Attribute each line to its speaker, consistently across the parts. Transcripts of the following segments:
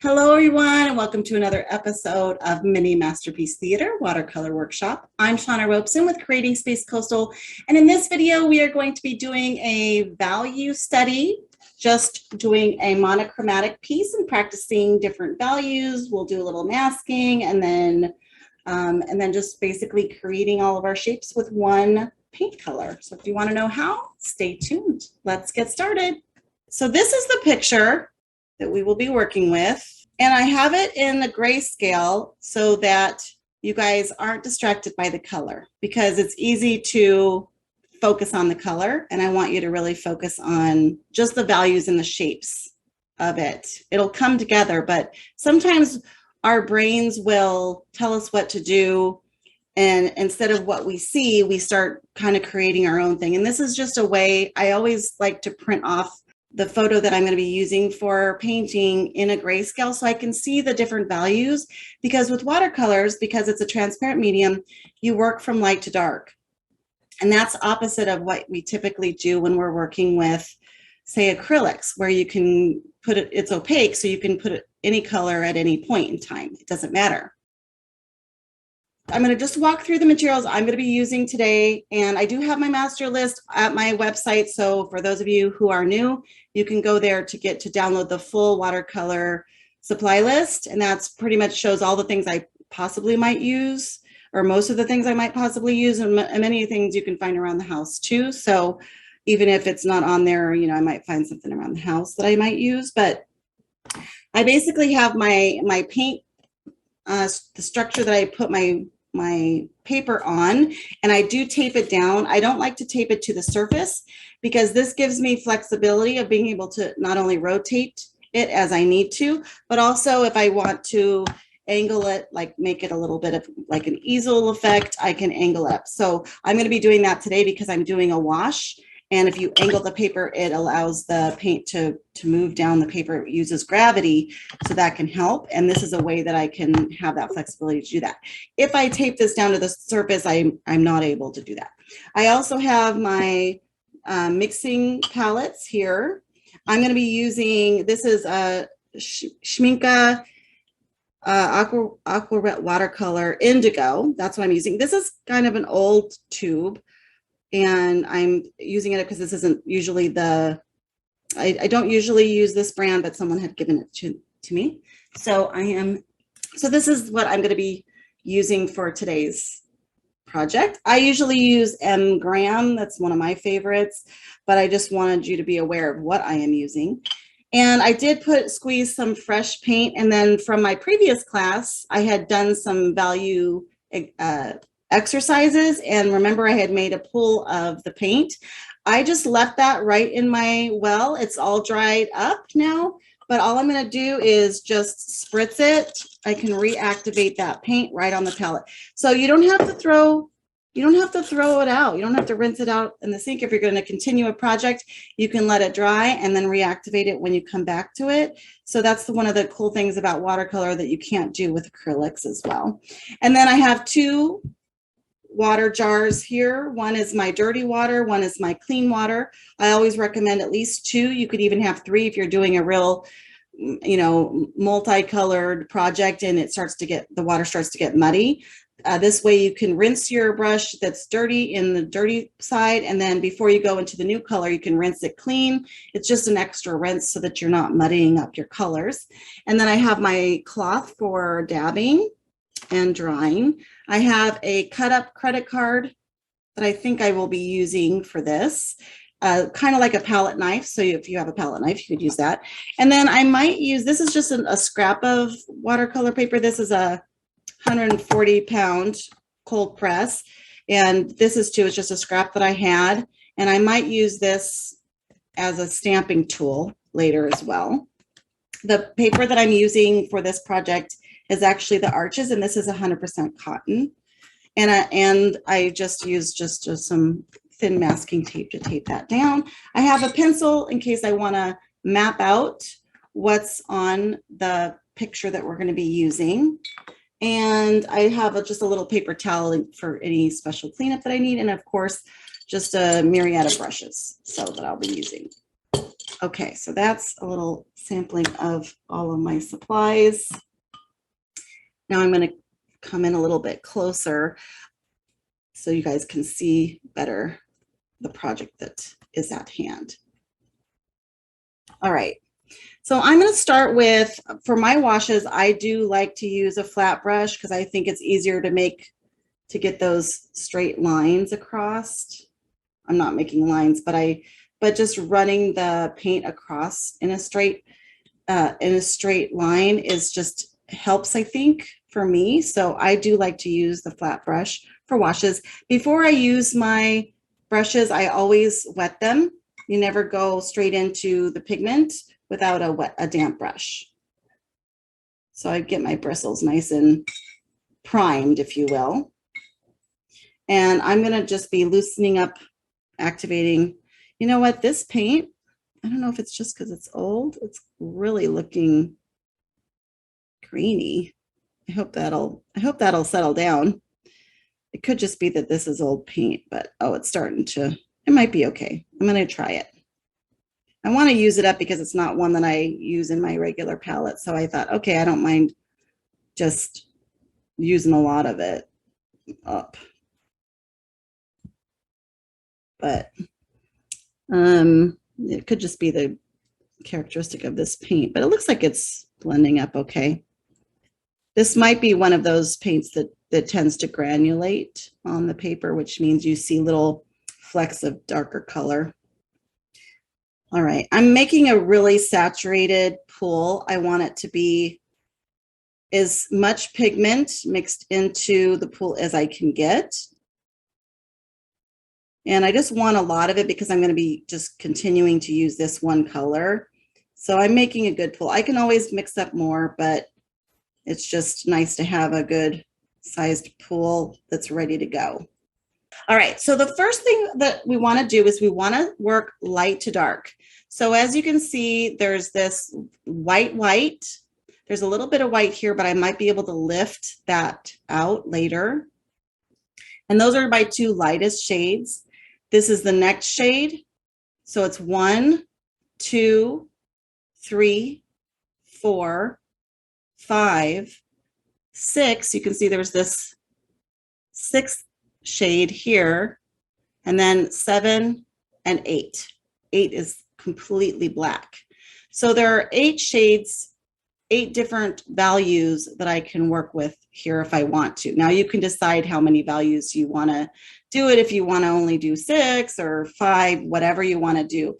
Speaker 1: Hello, everyone, and welcome to another episode of Mini Masterpiece Theater Watercolor Workshop. I'm Shauna Robeson with Creating Space Coastal, and in this video, we are going to be doing a value study, just doing a monochromatic piece and practicing different values. We'll do a little masking, and then just basically creating all of our shapes with one paint color. So if you want to know how, stay tuned. Let's get started. So this is the picture that we will be working with. And I have it in the grayscale so that you guys aren't distracted by the color, because it's easy to focus on the color. And I want you to really focus on just the values and the shapes of it. It'll come together, but sometimes our brains will tell us what to do. And instead of what we see, we start kind of creating our own thing. And this is just a way. I always like to print off the photo that I'm going to be using for painting in a grayscale so I can see the different values, because with watercolors, because it's a transparent medium, you work from light to dark. And that's opposite of what we typically do when we're working with, say, acrylics, where you can put it, it's opaque, so you can put it any color at any point in time. It doesn't matter. I'm going to just walk through the materials I'm going to be using today, and I do have my master list at my website, so for those of you who are new, you can go there to download the full watercolor supply list, and that's pretty much shows all the things I possibly might use, or most of the things I might possibly use, and many things you can find around the house too. So even if it's not on there, you know, I might find something around the house that I might use. But I basically have my paint, the structure that I put my paper on, and I do tape it down. I don't like to tape it to the surface because this gives me flexibility of being able to not only rotate it as I need to, but also if I want to angle it, like make it a little bit of like an easel effect, I can angle it up. So I'm going to be doing that today because I'm doing a wash. And if you angle the paper, it allows the paint to move down the paper. It uses gravity, so that can help. And this is a way that I can have that flexibility to do that. If I tape this down to the surface, I'm not able to do that. I also have my mixing palettes here. I'm going to be using, this is a Schmincke Aqua Watercolor Indigo. That's what I'm using. This is kind of an old tube, and I'm using it because this isn't usually I don't usually use this brand, but someone had given it to me. So this is what I'm going to be using for today's project. I usually use M. Graham. That's one of my favorites, but I just wanted you to be aware of what I am using. And I did squeeze some fresh paint. And then from my previous class, I had done some value exercises, and remember I had made a pool of the paint. I just left that right in my well. It's all dried up now, but all I'm going to do is just spritz it. I can reactivate that paint right on the palette. So you don't have to throw it out. You don't have to rinse it out in the sink. If you're going to continue a project, you can let it dry and then reactivate it when you come back to it. So that's one of the cool things about watercolor that you can't do with acrylics as well. And then I have two water jars here. One is my dirty water, one is my clean water. I always recommend at least two. You could even have three if you're doing a real, you know, multicolored project and the water starts to get muddy. This way you can rinse your brush that's dirty in the dirty side, and then before you go into the new color, you can rinse it clean. It's just an extra rinse so that you're not muddying up your colors. And then I have my cloth for dabbing and drying. I have a cut up credit card that I think I will be using for this, kind of like a palette knife. So if you have a palette knife, you could use that. And then I might use, this is just a scrap of watercolor paper. This is a 140-pound cold press. And this is it's just a scrap that I had. And I might use this as a stamping tool later as well. The paper that I'm using for this project is actually the Arches, and this is 100% cotton. And I just used some thin masking tape to tape that down. I have a pencil in case I want to map out what's on the picture that we're going to be using. And I have just a little paper towel for any special cleanup that I need. And of course, just a myriad of brushes that I'll be using. Okay, so that's a little sampling of all of my supplies. Now I'm going to come in a little bit closer so you guys can see better the project that is at hand. All right, so I'm going to start with, for my washes, I do like to use a flat brush because I think it's easier to get those straight lines across. I'm not making lines, but just running the paint across in a straight line is just helps, I think, for me. So I do like to use the flat brush for washes. Before I use my brushes, I always wet them. You never go straight into the pigment without a damp brush. So I get my bristles nice and primed, if you will. And I'm going to just be loosening up, activating. You know what, this paint, I don't know if it's just because it's old, it's really looking grainy. I hope that'll settle down. It could just be that this is old paint, but oh, it's starting to, it might be okay. I'm going to try it. I want to use it up because it's not one that I use in my regular palette. So I thought, okay, I don't mind just using a lot of it up. But it could just be the characteristic of this paint, but it looks like it's blending up okay. This might be one of those paints that tends to granulate on the paper, which means you see little flecks of darker color. All right, I'm making a really saturated pool. I want it to be as much pigment mixed into the pool as I can get. And I just want a lot of it because I'm going to be just continuing to use this one color. So I'm making a good pool. I can always mix up more, but it's just nice to have a good sized pool that's ready to go. All right, so the first thing that we want to do is we want to work light to dark. So as you can see, there's this white. There's a little bit of white here, but I might be able to lift that out later. And those are my two lightest shades. This is the next shade. So it's 1, 2, 3, 4, 5, 6. You can see there's this 6th shade here, and then 7 and 8. 8 is completely black. So there are 8 shades, 8 different values that I can work with here if I want to. Now you can decide how many values you want to do it, if you want to only do 6 or 5, whatever you want to do.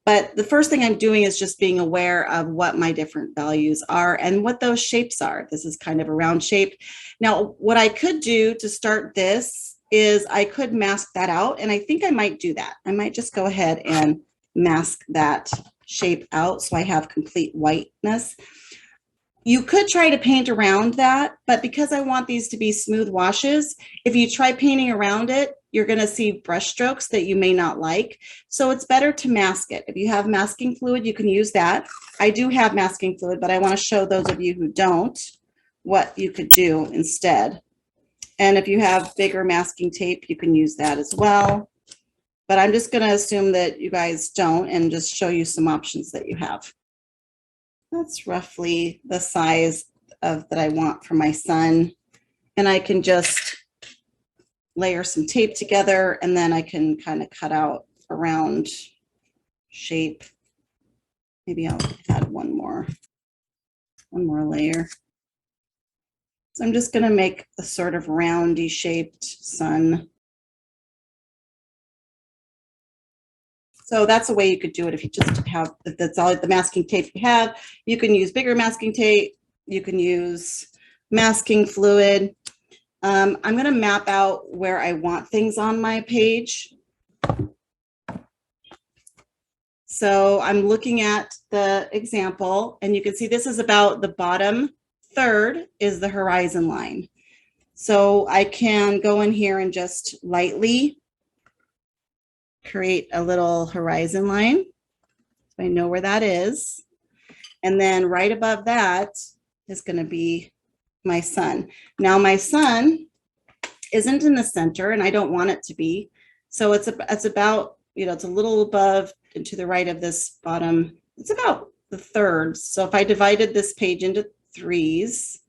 Speaker 1: But the first thing I'm doing is just being aware of what my different values are and what those shapes are. This is kind of a round shape. Now, what I could do to start this is I could mask that out, and I think I might do that. I might just go ahead and mask that shape out so I have complete whiteness. You could try to paint around that, but because I want these to be smooth washes, if you try painting around it, you're going to see brush strokes that you may not like. So it's better to mask it. If you have masking fluid, you can use that. I do have masking fluid, but I want to show those of you who don't what you could do instead. And if you have bigger masking tape, you can use that as well. But I'm just going to assume that you guys don't and just show you some options that you have. That's roughly the size that I want for my sun. And I can just layer some tape together, and then I can kind of cut out a round shape. Maybe I'll add one more layer. So I'm just going to make a sort of roundy shaped sun. So that's a way you could do it if you just have, if that's all the masking tape you have. You can use bigger masking tape. You can use masking fluid. I'm going to map out where I want things on my page. So I'm looking at the example, and you can see this is about the bottom third is the horizon line. So I can go in here and just lightly create a little horizon line. So I know where that is. And then right above that is going to be my sun. Now my sun isn't in the center, and I don't want it to be. So it's about, you know, it's a little above to the right of this bottom, it's about the third. So if I divided this page into threes,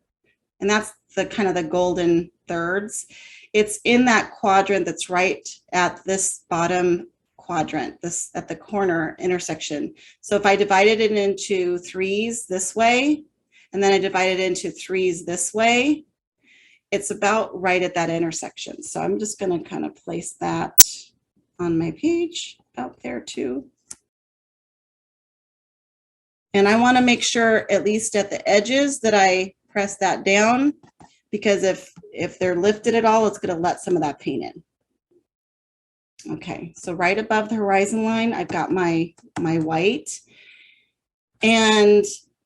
Speaker 1: and that's the kind of the golden thirds, it's in that quadrant that's right at this bottom quadrant, this at the corner intersection. So if I divided it into threes this way, and then I divided it into threes this way, it's about right at that intersection. So I'm just going to kind of place that on my page out there too. And I want to make sure, at least at the edges, that I press that down, because if they're lifted at all, it's going to let some of that paint in. Okay, so right above the horizon line, I've got my white. And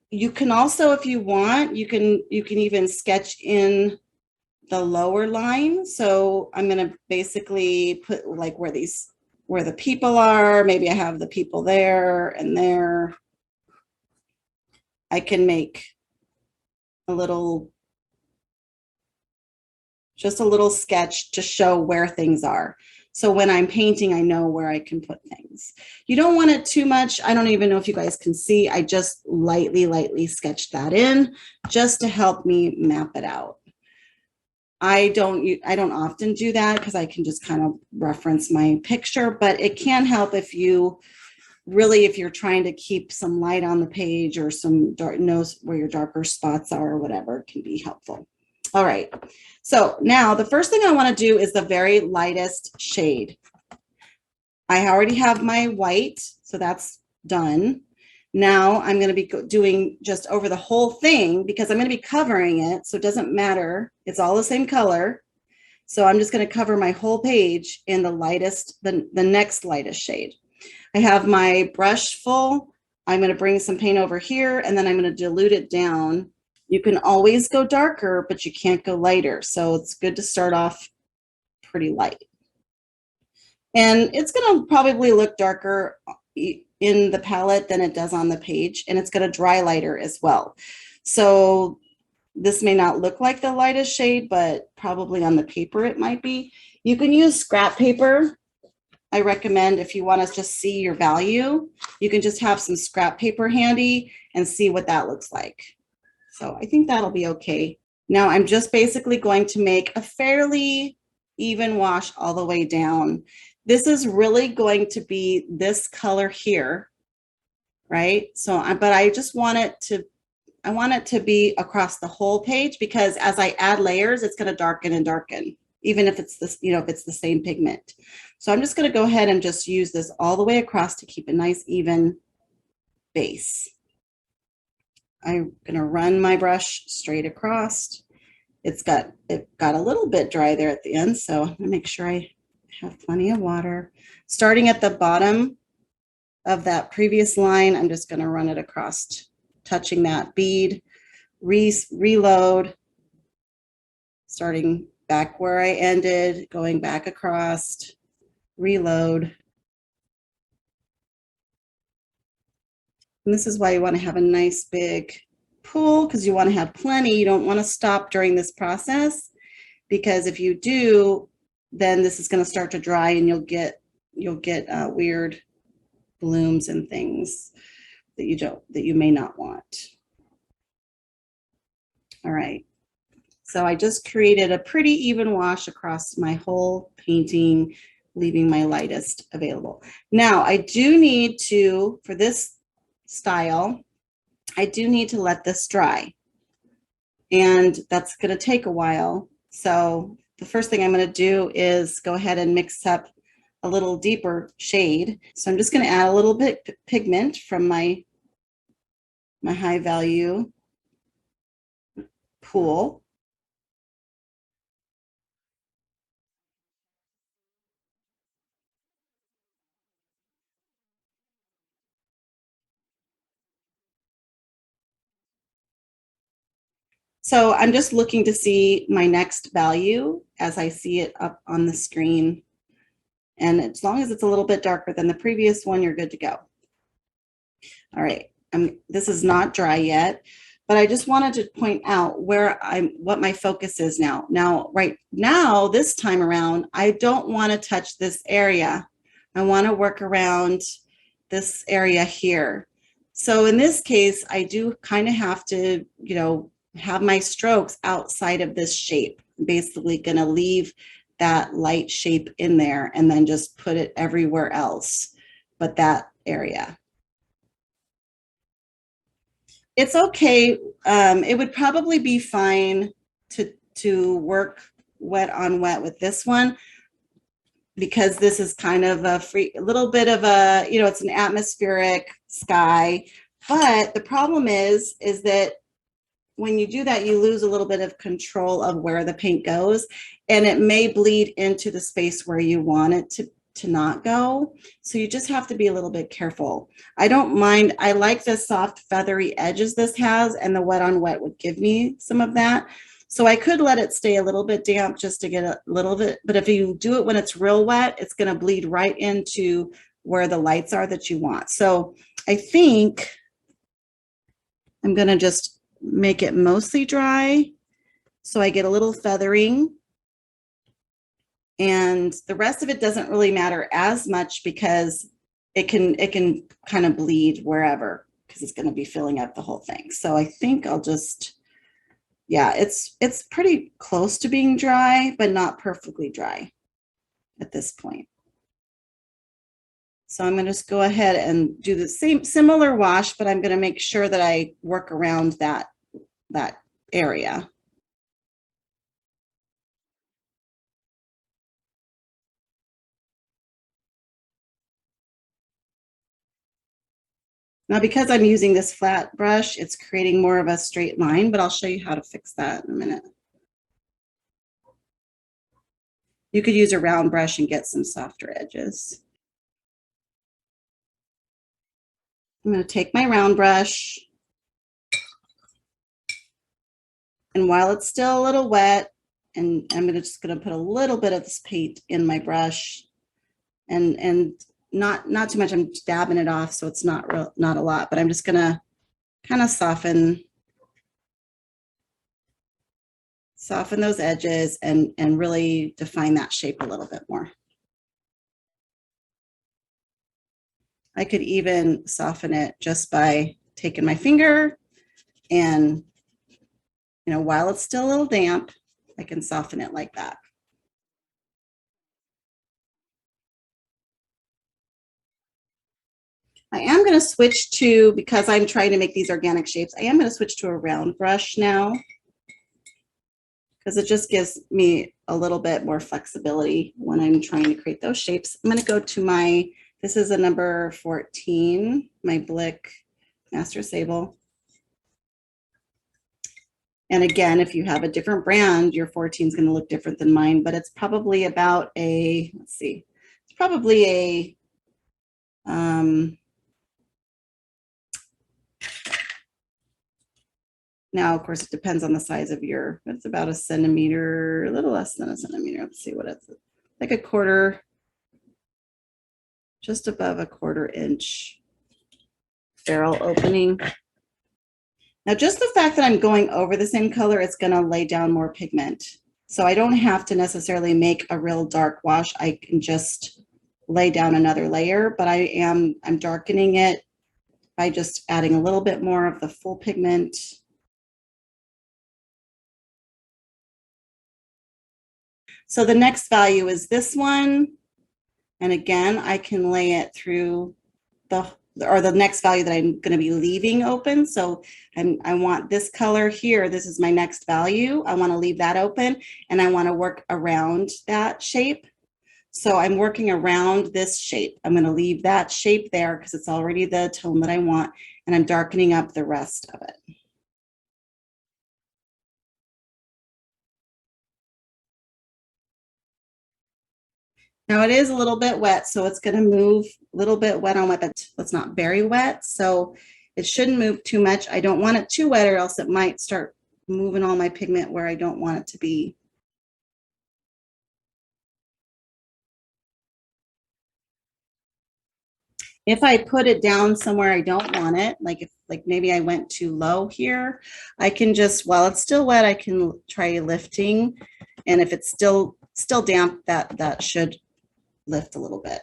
Speaker 1: you can also, if you want, you can even sketch in the lower line. So I'm going to basically put like where the people are. Maybe I have the people there and there. I can make just a little sketch to show where things are. So when I'm painting, I know where I can put things. You don't want it too much. I don't even know if you guys can see. I just lightly sketched that in just to help me map it out. I don't often do that because I can just kind of reference my picture, but it can help if you're trying to keep some light on the page or some dark, knows where your darker spots are or whatever, it can be helpful. All right, so now the first thing I want to do is the very lightest shade. I already have my white, so that's done. Now I'm going to be doing just over the whole thing because I'm going to be covering it, so it doesn't matter. It's all the same color. So I'm just going to cover my whole page in the lightest, the next lightest shade. I have my brush full. I'm going to bring some paint over here, and then I'm going to dilute it down. You can always go darker, but you can't go lighter. So it's good to start off pretty light. And it's going to probably look darker in the palette than it does on the page, and it's going to dry lighter as well. So this may not look like the lightest shade, but probably on the paper it might be. You can use scrap paper. I recommend, if you want to just see your value, you can just have some scrap paper handy and see what that looks like. So I think that'll be okay. Now I'm just basically going to make a fairly even wash all the way down. This is really going to be this color here, right? So, but I just want it to be across the whole page, because as I add layers, it's going to darken and darken, even if it's this, if it's the same pigment. So I'm just going to go ahead and just use this all the way across to keep a nice even base. I'm going to run my brush straight across. It got a little bit dry there at the end, so I'm going to make sure I have plenty of water. Starting at the bottom of that previous line, I'm just going to run it across, touching that bead, reload, starting back where I ended, going back across, reload. And this is why you want to have a nice big pool, because you want to have plenty. You don't want to stop during this process, because if you do, then this is going to start to dry and you'll get weird blooms and things that you may not want. All right. So I just created a pretty even wash across my whole painting, leaving my lightest available. Now I do need to, for this style, I do need to let this dry, and that's going to take a while. So the first thing I'm going to do is go ahead and mix up a little deeper shade. So I'm just going to add a little bit pigment from my high value pool. So I'm just looking to see my next value as I see it up on the screen. And as long as it's a little bit darker than the previous one, you're good to go. All right, this is not dry yet, but I just wanted to point out what my focus is now. Now, right now, this time around, I don't want to touch this area. I want to work around this area here. So in this case, I do kind of have to, you know, have my strokes outside of this shape. I'm basically going to leave that light shape in there and then just put it everywhere else but that area. It's okay. It would probably be fine to work wet on wet with this one, because this is kind of a little bit of a, you know, it's an atmospheric sky. But the problem is that when you do that, you lose a little bit of control of where the paint goes, and it may bleed into the space where you want it to not go. So you just have to be a little bit careful. I don't mind. I like the soft feathery edges this has, and the wet on wet would give me some of that. So I could let it stay a little bit damp just to get a little bit, but if you do it when it's real wet, it's going to bleed right into where the lights are that you want. So I think I'm going to just make it mostly dry so I get a little feathering, and the rest of it doesn't really matter as much because it can kind of bleed wherever, because it's going to be filling up the whole thing. So I think I'll just, yeah, it's pretty close to being dry, but not perfectly dry at this point. So I'm going to just go ahead and do the similar wash, but I'm going to make sure that I work around that area. Now, because I'm using this flat brush, it's creating more of a straight line, but I'll show you how to fix that in a minute. You could use a round brush and get some softer edges. I'm going to take my round brush, and while it's still a little wet, and I'm just going to put a little bit of this paint in my brush, and not too much. I'm dabbing it off, so it's not a lot, but I'm just going to kind of soften those edges and really define that shape a little bit more. I could even soften it just by taking my finger and, you know, while it's still a little damp, I can soften it like that. I am going to switch to, because I'm trying to make these organic shapes, I am going to switch to a round brush now, because it just gives me a little bit more flexibility when I'm trying to create those shapes. I'm going to go to my, this is a number 14, my Blick Master Sable. And again, if you have a different brand, your 14 is going to look different than mine, but it's probably about a, let's see, it's probably a, now, of course, it depends on the size of your, but it's about a centimeter, a little less than a centimeter. Let's see what it's like, a quarter, just above a 1/4 inch barrel opening. Now, just the fact that I'm going over the same color, it's going to lay down more pigment. So I don't have to necessarily make a real dark wash. I can just lay down another layer, but I'm darkening it by just adding a little bit more of the full pigment. So the next value is this one. And again, I can lay it through the next value that I'm going to be leaving open. So I want this color here. This is my next value. I want to leave that open, and I want to work around that shape. So I'm working around this shape. I'm going to leave that shape there because it's already the tone that I want, and I'm darkening up the rest of it. Now it is a little bit wet, so it's going to move a little bit wet on wet, but it's not very wet, so it shouldn't move too much. I don't want it too wet, or else it might start moving all my pigment where I don't want it to be. If I put it down somewhere I don't want it, like maybe I went too low here, I can just, while it's still wet, I can try lifting, and if it's still damp, that should lift a little bit.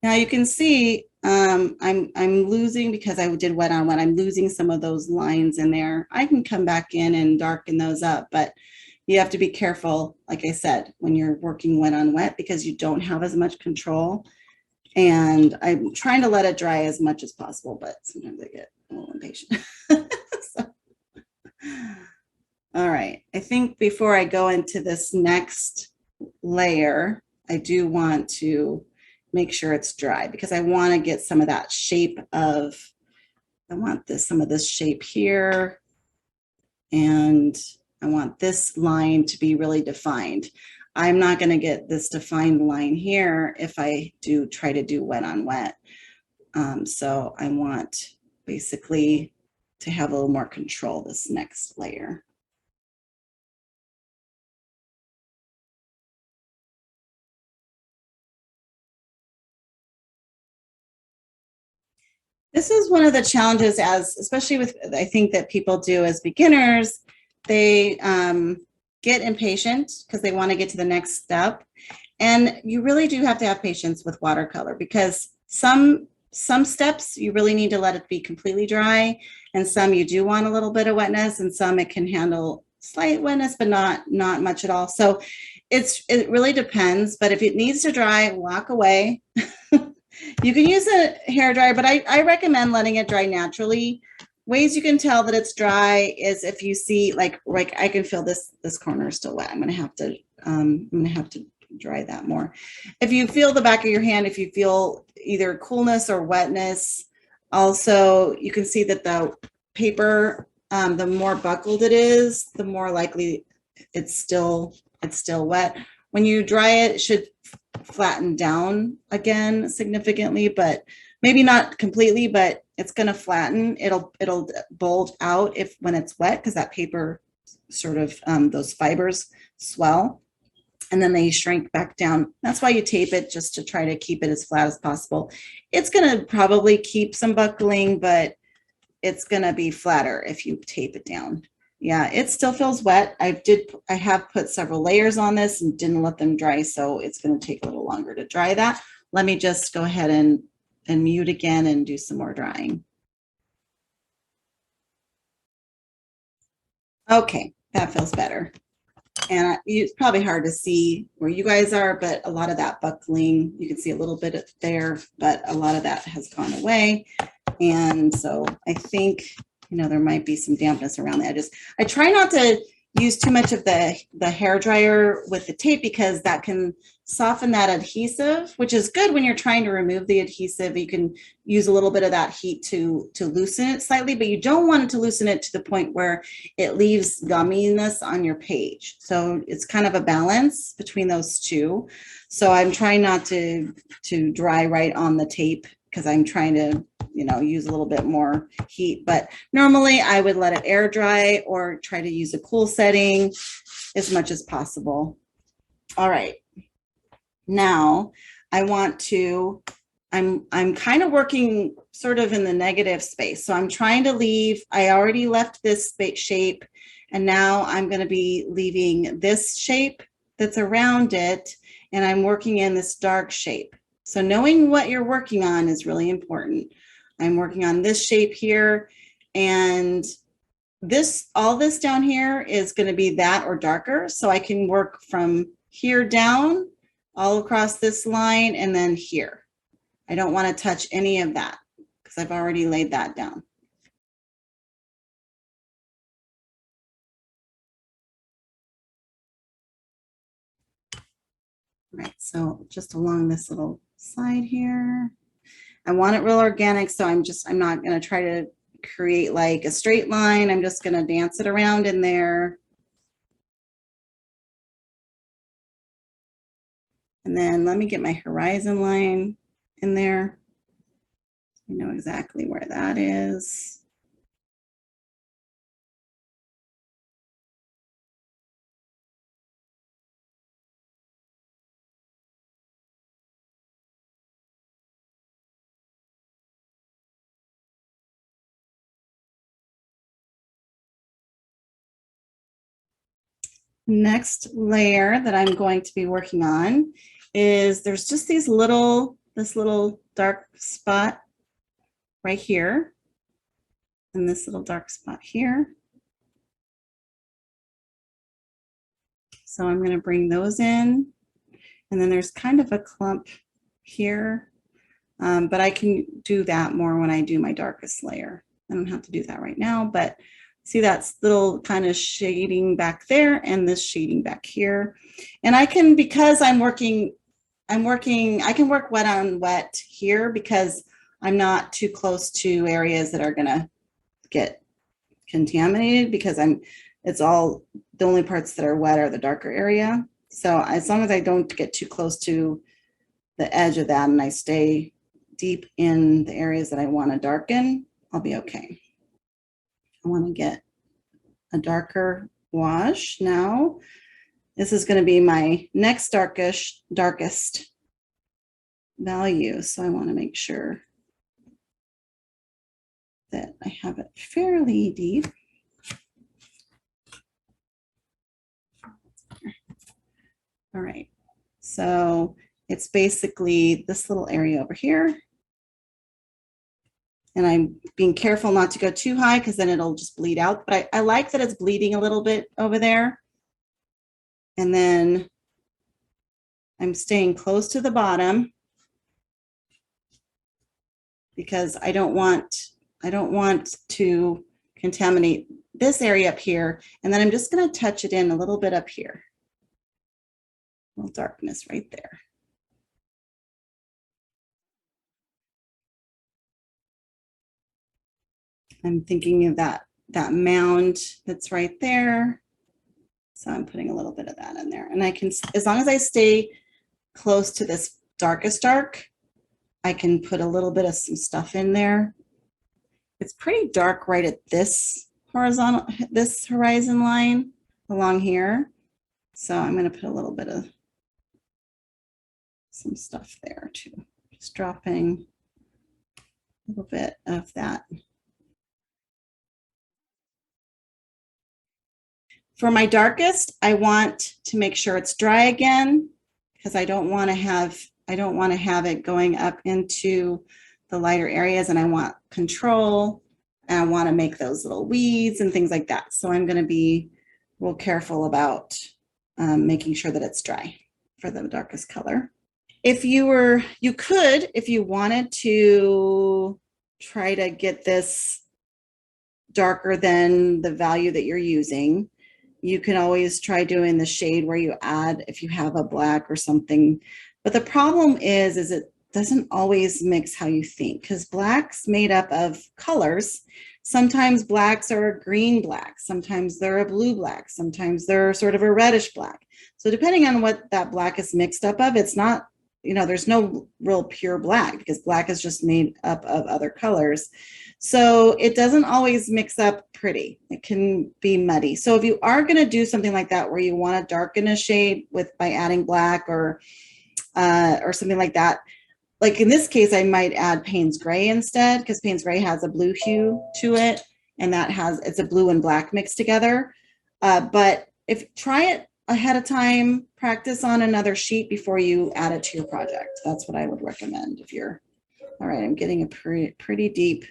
Speaker 1: Now you can see I'm losing, because I did wet on wet, I'm losing some of those lines in there. I can come back in and darken those up, but you have to be careful, like I said, when you're working wet on wet, because you don't have as much control. And I'm trying to let it dry as much as possible, but sometimes I get a little impatient. So, all right, I think before I go into this next layer, I do want to make sure it's dry, because I want to get some of that shape of, I want some of this shape here, and I want this line to be really defined. I'm not going to get this defined line here if I do try to do wet on wet. So I want basically to have a little more control this next layer. This is one of the challenges, as especially with, I think that people do as beginners, they get impatient because they want to get to the next step. And you really do have to have patience with watercolor, because some steps you really need to let it be completely dry, and some you do want a little bit of wetness, and some it can handle slight wetness but not much at all. So it really depends, but if it needs to dry, walk away. You can use a hair dryer, but I recommend letting it dry naturally. Ways you can tell that it's dry is if you see, like I can feel this corner is still wet. I'm gonna have to dry that more. If you feel the back of your hand, if you feel either coolness or wetness, also you can see that the paper, the more buckled it is, the more likely it's still wet. When you dry it, it should flatten down again significantly, but maybe not completely, but it's going to flatten. It'll bulge out when it's wet, because that paper sort of those fibers swell, and then they shrink back down. That's why you tape it, just to try to keep it as flat as possible. It's going to probably keep some buckling, but it's going to be flatter if you tape it down. Yeah, it still feels wet. I have put several layers on this and didn't let them dry, so it's going to take a little longer to dry that. Let me just go ahead and mute again and do some more drying. Okay, that feels better. And it's probably hard to see where you guys are, but a lot of that buckling, you can see a little bit there, but a lot of that has gone away. And so I think, there might be some dampness around the edges. I try not to use too much of the hair dryer with the tape, because that can soften that adhesive, which is good when you're trying to remove the adhesive. You can use a little bit of that heat to loosen it slightly, but you don't want it to loosen it to the point where it leaves gumminess on your page. So it's kind of a balance between those two. So I'm trying not to dry right on the tape, because I'm trying to use a little bit more heat, but normally I would let it air dry or try to use a cool setting as much as possible. All right, now I want to, I'm kind of working sort of in the negative space. So I'm trying to leave, I already left this shape, and now I'm going to be leaving this shape that's around it, and I'm working in this dark shape. So knowing what you're working on is really important. I'm working on this shape here, and all this down here is going to be that or darker. So I can work from here down all across this line, and then here. I don't want to touch any of that because I've already laid that down. Right, so just along this little side here. I want it real organic, so I'm not going to try to create like a straight line. I'm just going to dance it around in there. And then let me get my horizon line in there. You know exactly where that is. Next layer that I'm going to be working on is, there's just these little this little dark spot right here and this little dark spot here. So I'm going to bring those in, and then there's kind of a clump here, but I can do that more when I do my darkest layer. I don't have to do that right now, but see that's little kind of shading back there and this shading back here. And I can, because I can work wet on wet here because I'm not too close to areas that are gonna get contaminated, because it's all, the only parts that are wet are the darker area. So as long as I don't get too close to the edge of that and I stay deep in the areas that I want to darken, I'll be okay. I want to get a darker wash now. This is going to be my next darkest value. So I want to make sure that I have it fairly deep. All right, so it's basically this little area over here. And I'm being careful not to go too high because then it'll just bleed out. But I like that it's bleeding a little bit over there. And then I'm staying close to the bottom because I don't want to contaminate this area up here. And then I'm just going to touch it in a little bit up here. A little darkness right there. I'm thinking of that mound that's right there. So I'm putting a little bit of that in there. And I can, as long as I stay close to this darkest dark, I can put a little bit of some stuff in there. It's pretty dark right at this horizon line along here. So I'm going to put a little bit of some stuff there too. Just dropping a little bit of that. For my darkest, I want to make sure it's dry again because I don't want to have it going up into the lighter areas, and I want control, and I want to make those little weeds and things like that. So I'm going to be real careful about making sure that it's dry for the darkest color. If you wanted to try to get this darker than the value that you're using, you can always try doing the shade where you add, if you have a black or something. But the problem is it doesn't always mix how you think, because black's made up of colors. Sometimes blacks are a green black, sometimes they're a blue black, sometimes they're sort of a reddish black. So depending on what that black is mixed up of, it's not, there's no real pure black, because black is just made up of other colors. So it doesn't always mix up pretty. It can be muddy. So if you are going to do something like that, where you want to darken a shade by adding black or something like that, like in this case, I might add Payne's Gray instead, because Payne's Gray has a blue hue to it, and it's a blue and black mixed together. But try it ahead of time, practice on another sheet before you add it to your project. That's what I would recommend if you're, all right, I'm getting a pretty deep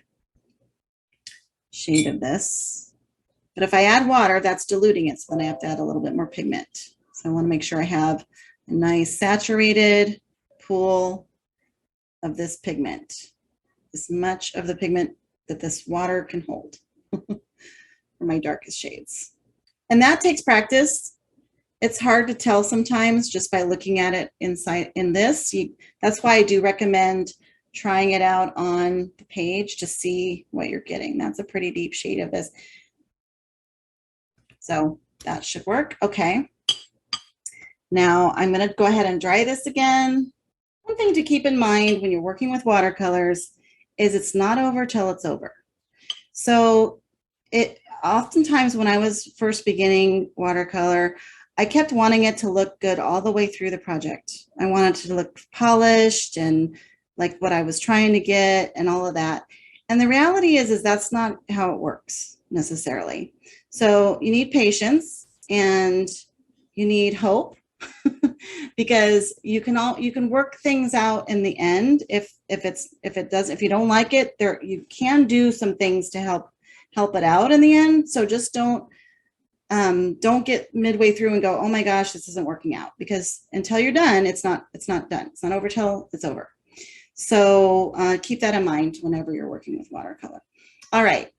Speaker 1: shade of this. But if I add water, that's diluting it. So then I have to add a little bit more pigment. So I want to make sure I have a nice saturated pool of this pigment, as much of the pigment that this water can hold for my darkest shades. And that takes practice. It's hard to tell sometimes just by looking at it in this. That's why I do recommend trying it out on the page to see what you're getting. That's a pretty deep shade of this. So that should work. Okay. Now I'm going to go ahead and dry this again. One thing to keep in mind when you're working with watercolors is it's not over till it's over. So oftentimes when I was first beginning watercolor, I kept wanting it to look good all the way through the project. I wanted it to look polished and like what I was trying to get and all of that. And the reality is that's not how it works necessarily. So you need patience and you need hope because you can work things out in the end. If you don't like it, you can do some things to help it out in the end. So just don't get midway through and go, oh my gosh, this isn't working out, because until you're done, it's not done. It's not over till it's over. So keep that in mind whenever you're working with watercolor. All right.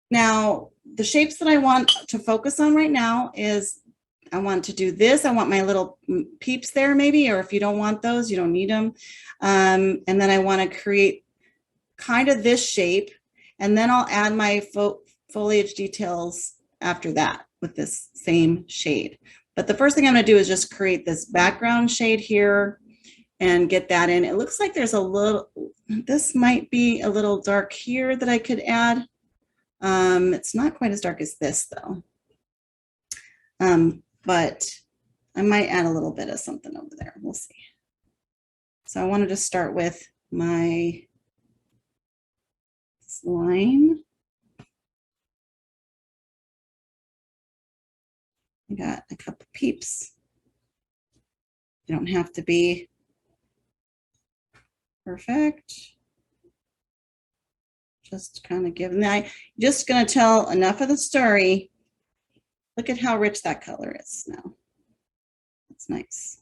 Speaker 1: Now, the shapes that I want to focus on right now is, I want to do this. I want my little peeps there maybe, or if you don't want those, you don't need them. And then I want to create kind of this shape, and then I'll add my foliage details after that with this same shade. But the first thing I'm going to do is just create this background shade here and get that in. It looks like there's a little, this might be a little dark here that I could add. It's not quite as dark as this though. But I might add a little bit of something over there. We'll see. So I wanted to start with my line. I got a couple peeps. You don't have to be perfect. Just kind of give, now I'm just going to tell enough of the story. Look at how rich that color is now. That's nice.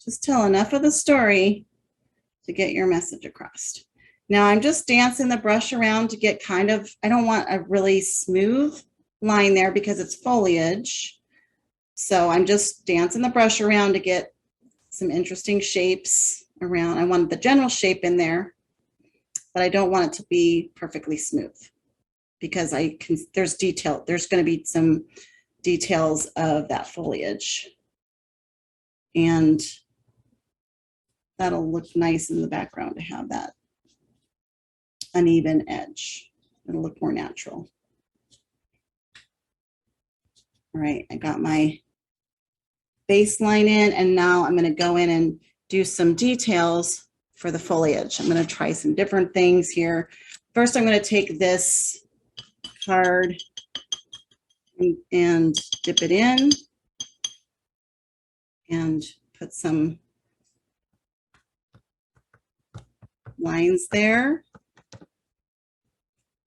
Speaker 1: Just tell enough of the story to get your message across. Now I'm just dancing the brush around to get kind of, I don't want a really smooth line there because it's foliage. So I'm just dancing the brush around to get some interesting shapes around. I want the general shape in there, but I don't want it to be perfectly smooth, because there's going to be some details of that foliage, and that'll look nice in the background to have that uneven edge. It'll look more natural. All right, I got my baseline in, and now I'm going to go in and do some details for the foliage. I'm going to try some different things here. First, I'm going to take this card and dip it in and put some lines there. I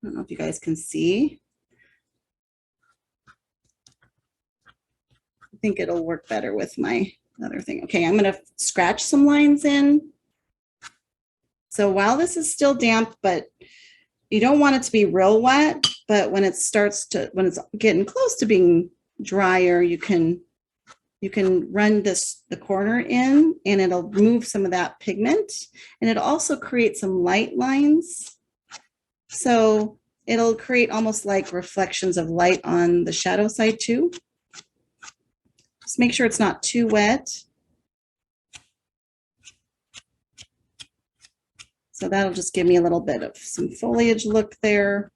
Speaker 1: don't know if you guys can see. I think it'll work better with my other thing. Okay, I'm going to scratch some lines in. So while this is still damp, but you don't want it to be real wet, but when it's getting close to being drier, you can run the corner in, and it'll remove some of that pigment, and it'll also create some light lines. So it'll create almost like reflections of light on the shadow side too. Just make sure it's not too wet. So that'll just give me a little bit of some foliage look there.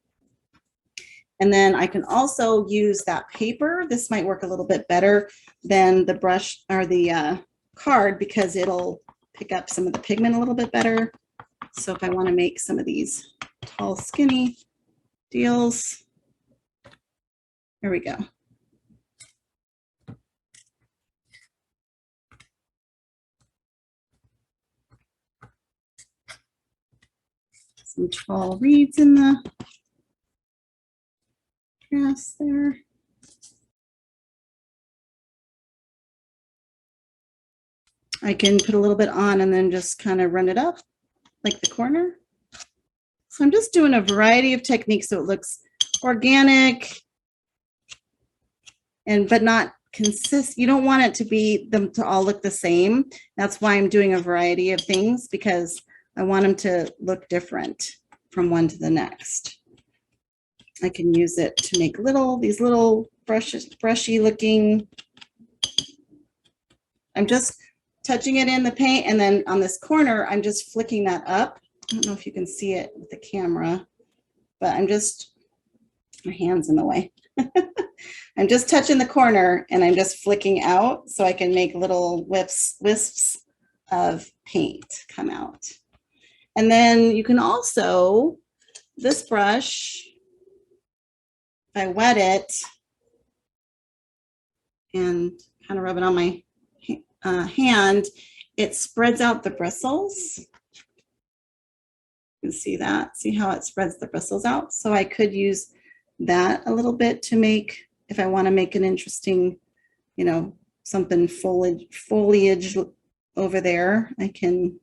Speaker 1: And then I can also use that paper. This might work a little bit better than the brush or the card, because it'll pick up some of the pigment a little bit better. So if I want to make some of these tall, skinny deals, there we go. Some tall reeds in the grass there. I can put a little bit on and then just kind of run it up like the corner. So I'm just doing a variety of techniques so it looks organic but not consistent. You don't want it to them to all look the same. That's why I'm doing a variety of things, because I want them to look different from one to the next. I can use it to make these little brushy looking. I'm just touching it in the paint, and then on this corner, I'm just flicking that up. I don't know if you can see it with the camera, but my hand's in the way. I'm just touching the corner, and I'm just flicking out so I can make little wisps of paint come out. And then you can also, this brush, if I wet it, and kind of rub it on my hand, it spreads out the bristles. You can see that. See how it spreads the bristles out? So I could use that a little bit to make, if I want to make an interesting, you know, something foliage over there, I can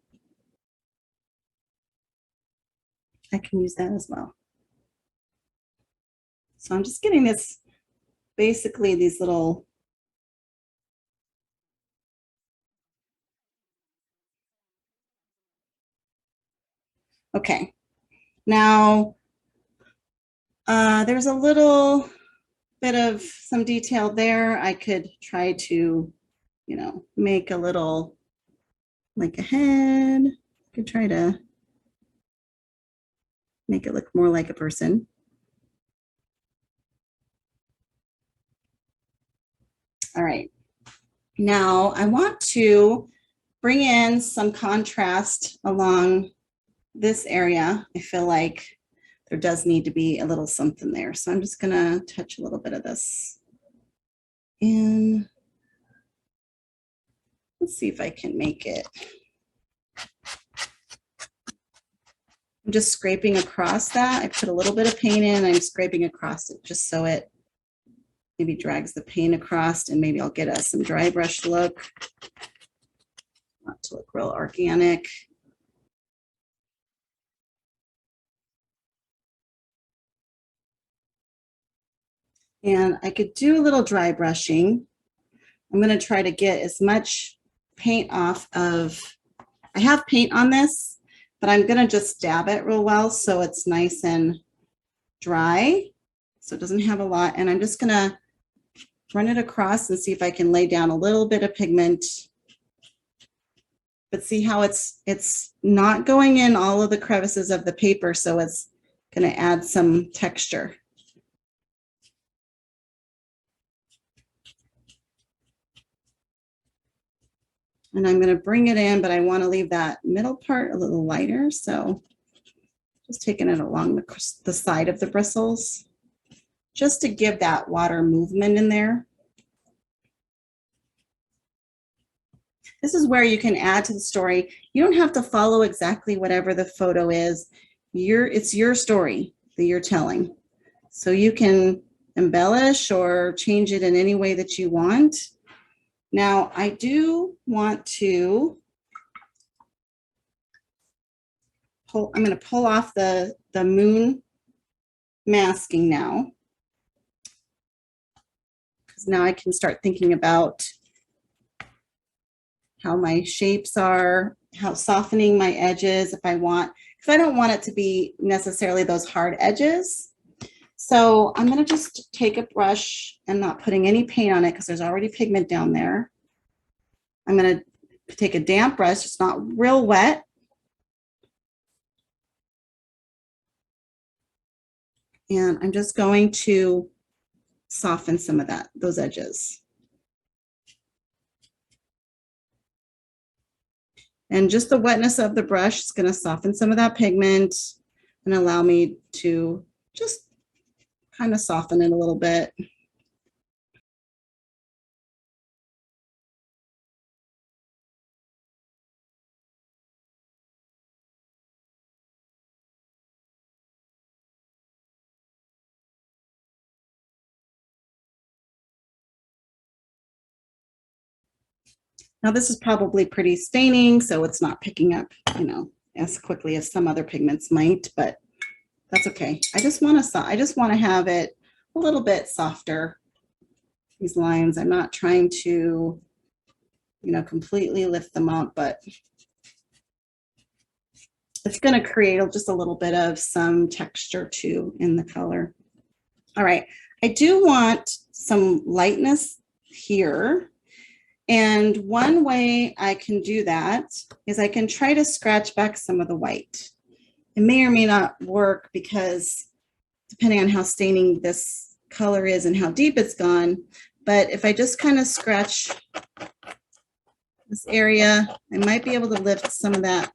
Speaker 1: use that as well. So I'm just getting this, basically these little, okay. Now, there's a little bit of some detail there. I could try to, you know, make a little, like a head. I could try to make it look more like a person. All right. Now I want to bring in some contrast along this area. I feel like there does need to be a little something there. So I'm just gonna touch a little bit of this in. Let's see if I can make it. I'm just scraping across that. I put a little bit of paint in, I'm scraping across it just so it maybe drags the paint across, and maybe I'll get some dry brush look. Want to look real organic. And I could do a little dry brushing. I'm going to try to get as much paint off of, I have paint on this, but I'm going to just dab it real well so it's nice and dry, so it doesn't have a lot. And I'm just going to run it across and see if I can lay down a little bit of pigment. But see how it's not going in all of the crevices of the paper, so it's going to add some texture. And I'm going to bring it in, but I want to leave that middle part a little lighter. So just taking it along the side of the bristles, just to give that water movement in there. This is where you can add to the story. You don't have to follow exactly whatever the photo is. It's your story that you're telling. So you can embellish or change it in any way that you want. Now, I do want to pull, I'm going to pull off the moon masking now, because now I can start thinking about how my shapes are, how softening my edges if I want, because I don't want it to be necessarily those hard edges. So I'm going to just take a brush and not putting any paint on it because there's already pigment down there. I'm going to take a damp brush, it's not real wet. And I'm just going to soften some of those edges. And just the wetness of the brush is going to soften some of that pigment and allow me to just kind of soften it a little bit. Now this is probably pretty staining, so it's not picking up, you know, as quickly as some other pigments might, but that's okay. I just want to have it a little bit softer. These lines, I'm not trying to, you know, completely lift them up, but it's going to create just a little bit of some texture too in the color. All right, I do want some lightness here. And one way I can do that is I can try to scratch back some of the white. It may or may not work because depending on how staining this color is and how deep it's gone, but if I just kind of scratch this area, I might be able to lift some of that.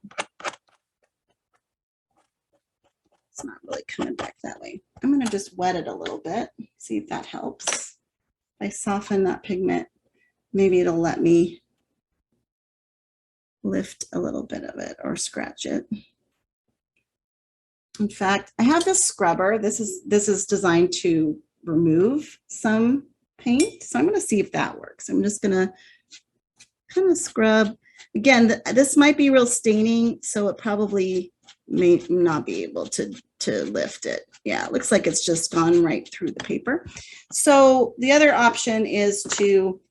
Speaker 1: It's not really coming back that way. I'm going to just wet it a little bit, see if that helps. I soften that pigment, maybe it'll let me lift a little bit of it or scratch it. In fact, I have this scrubber. This is designed to remove some paint. So I'm going to see if that works. I'm just going to kind of scrub. Again, this might be real staining, so it probably may not be able to lift it. Yeah, it looks like it's just gone right through the paper. So the other option is to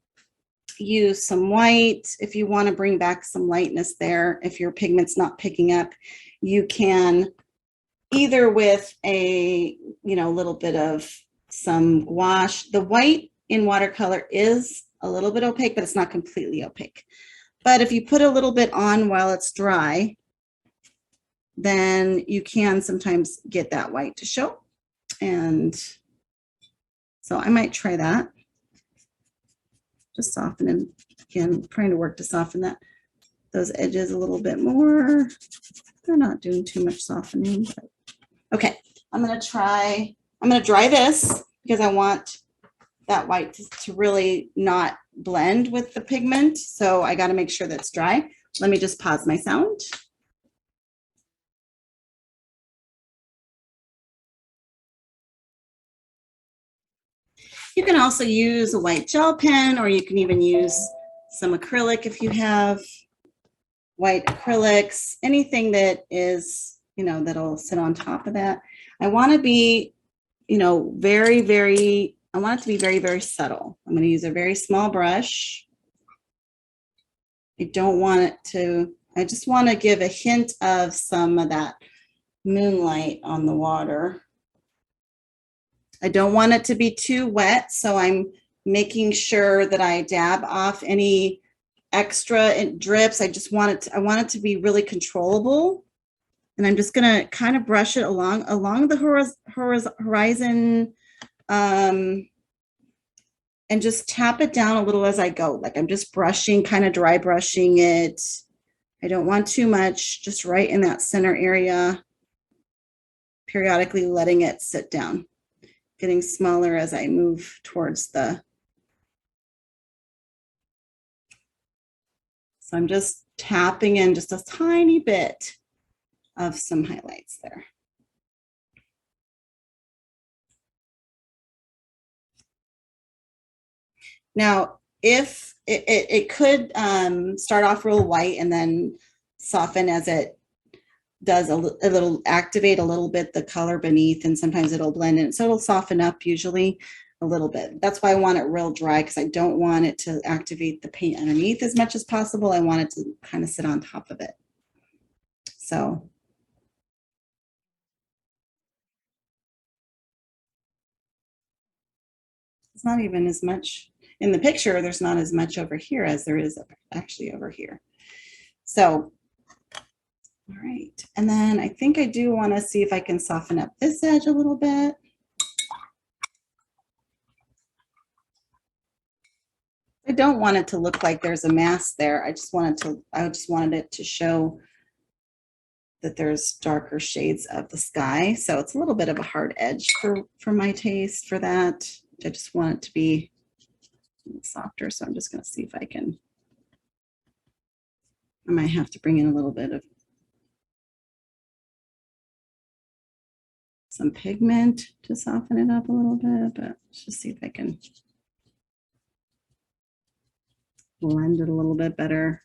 Speaker 1: use some white. If you want to bring back some lightness there, if your pigment's not picking up, you can either with a, little bit of some gouache. The white in watercolor is a little bit opaque, but it's not completely opaque. But if you put a little bit on while it's dry, then you can sometimes get that white to show. And so I might try that. Just softening, again, trying to work to soften those edges a little bit more. They're not doing too much softening. But okay, I'm going to dry this because I want that white to really not blend with the pigment. So I got to make sure that's dry. Let me just pause my sound. You can also use a white gel pen, or you can even use some acrylic if you have white acrylics, anything that is, that'll sit on top of that. I want to be, very, very, I want it to be very, very subtle. I'm going to use a very small brush. I don't want it to, I just want to give a hint of some of that moonlight on the water. I don't want it to be too wet, so I'm making sure that I dab off any extra drips. I want it to be really controllable. And I'm just going to kind of brush it along the horizon, and just tap it down a little as I go. Like I'm just brushing, kind of dry brushing it. I don't want too much, just right in that center area, periodically letting it sit down, getting smaller as I move towards the. So I'm just tapping in just a tiny bit of some highlights there. Now, if it could start off real white and then soften as it does it'll activate a little bit the color beneath, and sometimes it'll blend in. So it'll soften up usually a little bit. That's why I want it real dry, because I don't want it to activate the paint underneath as much as possible. I want it to kind of sit on top of it. So it's not even as much in the picture. There's not as much over here as there is actually over here. So, all right. And then I think I do want to see if I can soften up this edge a little bit. I don't want it to look like there's a mask there. I just wanted it to show that there's darker shades of the sky. So it's a little bit of a hard edge for my taste for that. I just want it to be softer. So I'm just going to see if I might have to bring in a little bit of some pigment to soften it up a little bit, but let's just see if I can blend it a little bit better.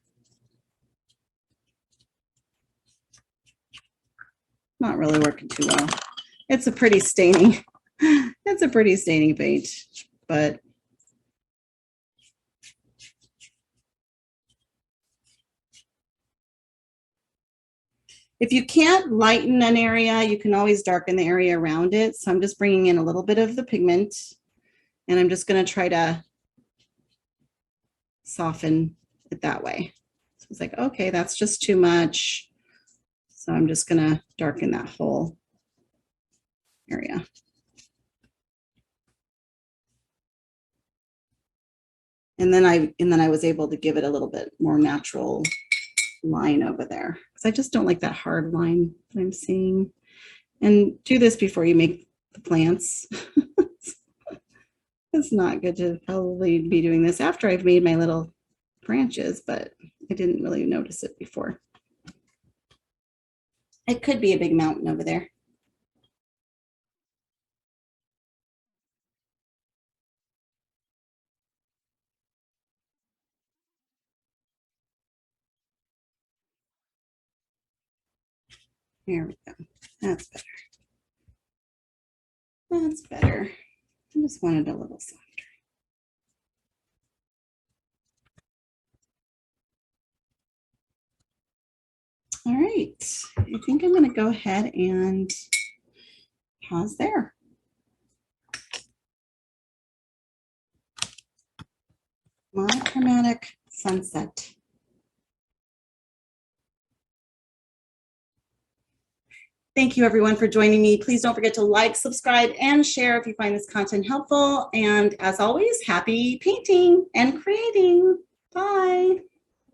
Speaker 1: Not really working too well. It's a pretty staining. It's a pretty staining paint, but if you can't lighten an area, you can always darken the area around it. So I'm just bringing in a little bit of the pigment, and I'm just going to try to soften it that way. So it's like, okay, that's just too much. So I'm just going to darken that whole area. And then I was able to give it a little bit more natural line over there, because I just don't like that hard line that I'm seeing. And do this before you make the plants. It's not good to probably be doing this after I've made my little branches, but I didn't really notice it before. It could be a big mountain over there. There we go. That's better. That's better. I just wanted a little softer. All right, I think I'm going to go ahead and pause there. Monochromatic sunset. Thank you everyone for joining me. Please don't forget to like, subscribe, and share if you find this content helpful. And as always, happy painting and creating. Bye.